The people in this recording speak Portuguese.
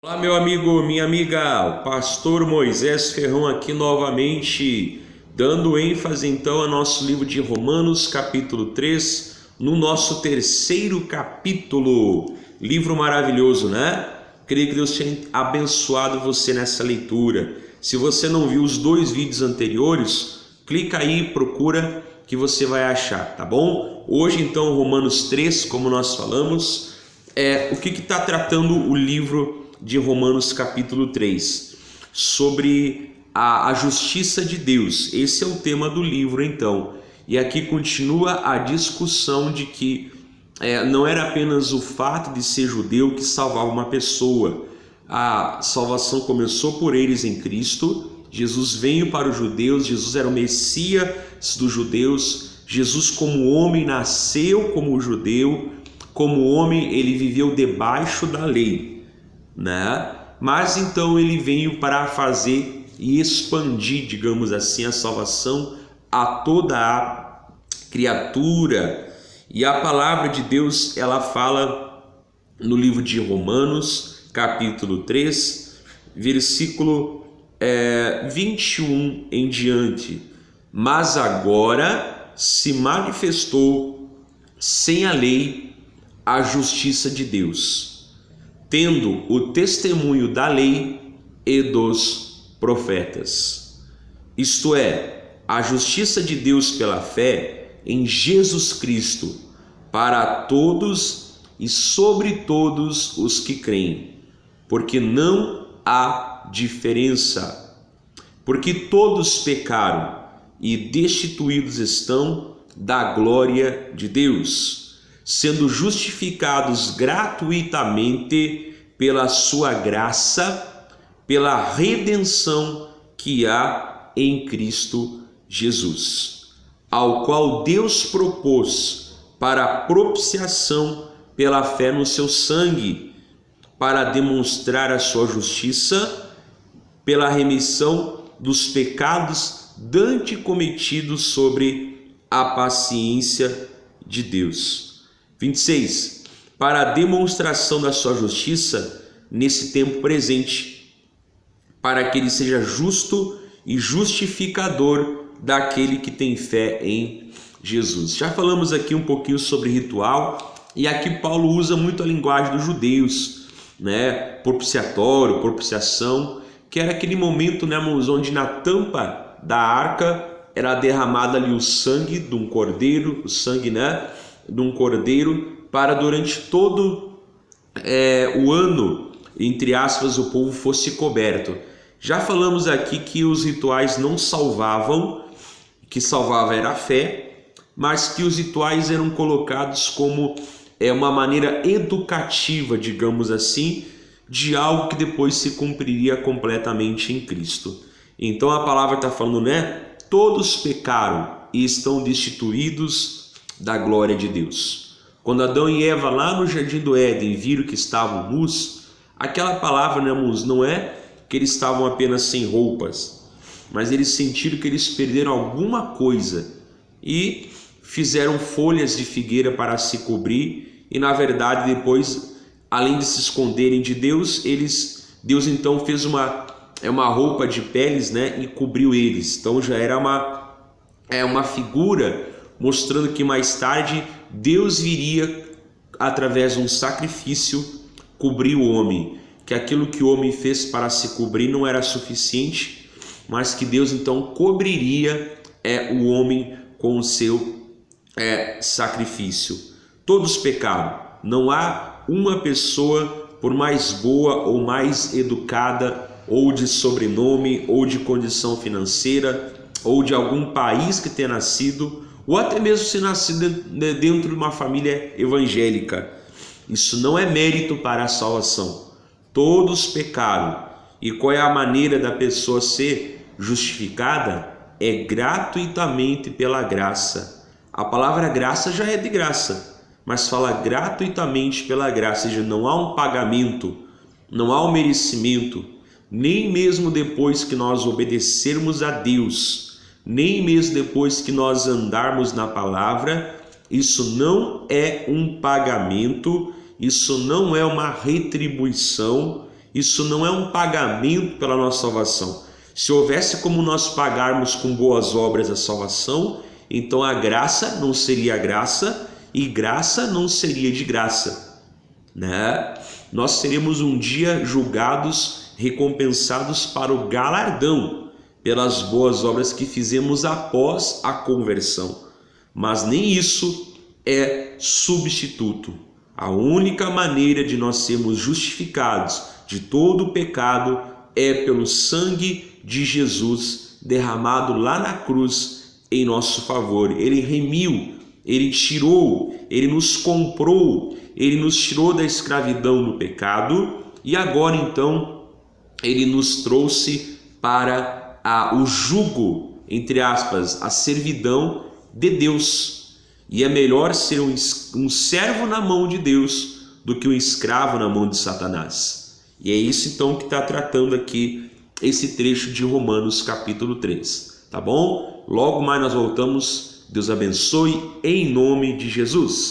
Olá, meu amigo, minha amiga, o pastor Moisés Ferrão aqui novamente, dando ênfase então ao nosso livro de Romanos, capítulo 3, no nosso terceiro capítulo. Livro maravilhoso, né? Creio que Deus tenha abençoado você nessa leitura. Se você não viu os dois vídeos anteriores, clica aí e procura que você vai achar, tá bom? Hoje então, Romanos 3, como nós falamos, o que está tratando o livro de Romanos capítulo 3, sobre a justiça de Deus. Esse é o tema do livro então, e aqui continua a discussão de que não era apenas o fato de ser judeu que salvava uma pessoa. A salvação começou por eles em Cristo. Jesus veio para os judeus, Jesus era o Messias dos judeus, Jesus como homem nasceu como judeu, como homem ele viveu debaixo da lei, né? Mas então ele veio para fazer e expandir, digamos assim, a salvação a toda a criatura. E a palavra de Deus, ela fala no livro de Romanos, capítulo 3, versículo 21 em diante. Mas agora se manifestou sem a lei a justiça de Deus, tendo o testemunho da lei e dos profetas. Isto é, a justiça de Deus pela fé em Jesus Cristo, para todos e sobre todos os que creem, porque não há diferença, porque todos pecaram e destituídos estão da glória de Deus, sendo justificados gratuitamente pela sua graça, pela redenção que há em Cristo Jesus, ao qual Deus propôs para a propiciação pela fé no seu sangue, para demonstrar a sua justiça, pela remissão dos pecados dantes cometidos sobre a paciência de Deus. 26. Para a demonstração da sua justiça nesse tempo presente, para que ele seja justo e justificador daquele que tem fé em Jesus. Já falamos aqui um pouquinho sobre ritual, e aqui Paulo usa muito a linguagem dos judeus, né? Propiciatório, propiciação, que era aquele momento, né, onde na tampa da arca era derramado ali o sangue de um cordeiro, o sangue, né, de um cordeiro, para durante todo o ano, entre aspas, o povo fosse coberto. Já falamos aqui que os rituais não salvavam, que salvava era a fé, mas que os rituais eram colocados como uma maneira educativa, digamos assim, de algo que depois se cumpriria completamente em Cristo. Então a palavra está falando, né? Todos pecaram e estão destituídos da glória de Deus. Quando Adão e Eva lá no jardim do Éden viram que estavam nus, aquela palavra, né, nus, não é que eles estavam apenas sem roupas, mas eles sentiram que eles perderam alguma coisa e fizeram folhas de figueira para se cobrir, e na verdade depois, além de se esconderem de Deus, Deus então fez uma roupa de peles, né, e cobriu eles. Então já era uma figura mostrando que mais tarde Deus viria, através de um sacrifício, cobrir o homem, que aquilo que o homem fez para se cobrir não era suficiente, mas que Deus então cobriria o homem com o seu sacrifício. Todos pecaram, não há uma pessoa, por mais boa ou mais educada, ou de sobrenome, ou de condição financeira, ou de algum país que tenha nascido, ou até mesmo se nascido dentro de uma família evangélica. Isso não é mérito para a salvação. Todos pecaram. E qual é a maneira da pessoa ser justificada? É gratuitamente pela graça. A palavra graça já é de graça, mas fala gratuitamente pela graça, ou seja, não há um pagamento, não há um merecimento, nem mesmo depois que nós obedecermos a Deus, nem mesmo depois que nós andarmos na palavra. Isso não é um pagamento, isso não é uma retribuição, Isso não é um pagamento pela nossa salvação. Se houvesse como nós pagarmos com boas obras a salvação, então a graça não seria graça e graça não seria de graça, né? Nós seremos um dia julgados, recompensados para o galardão pelas boas obras que fizemos após a conversão. Mas nem isso é substituto. A única maneira de nós sermos justificados de todo o pecado é pelo sangue de Jesus derramado lá na cruz em nosso favor. Ele remiu, ele tirou, ele nos comprou, ele nos tirou da escravidão do pecado e agora então ele nos trouxe para o jugo, entre aspas, a servidão de Deus. E é melhor ser um servo na mão de Deus do que um escravo na mão de Satanás. E é isso então que está tratando aqui esse trecho de Romanos capítulo 3, tá bom? Logo mais nós voltamos. Deus abençoe em nome de Jesus.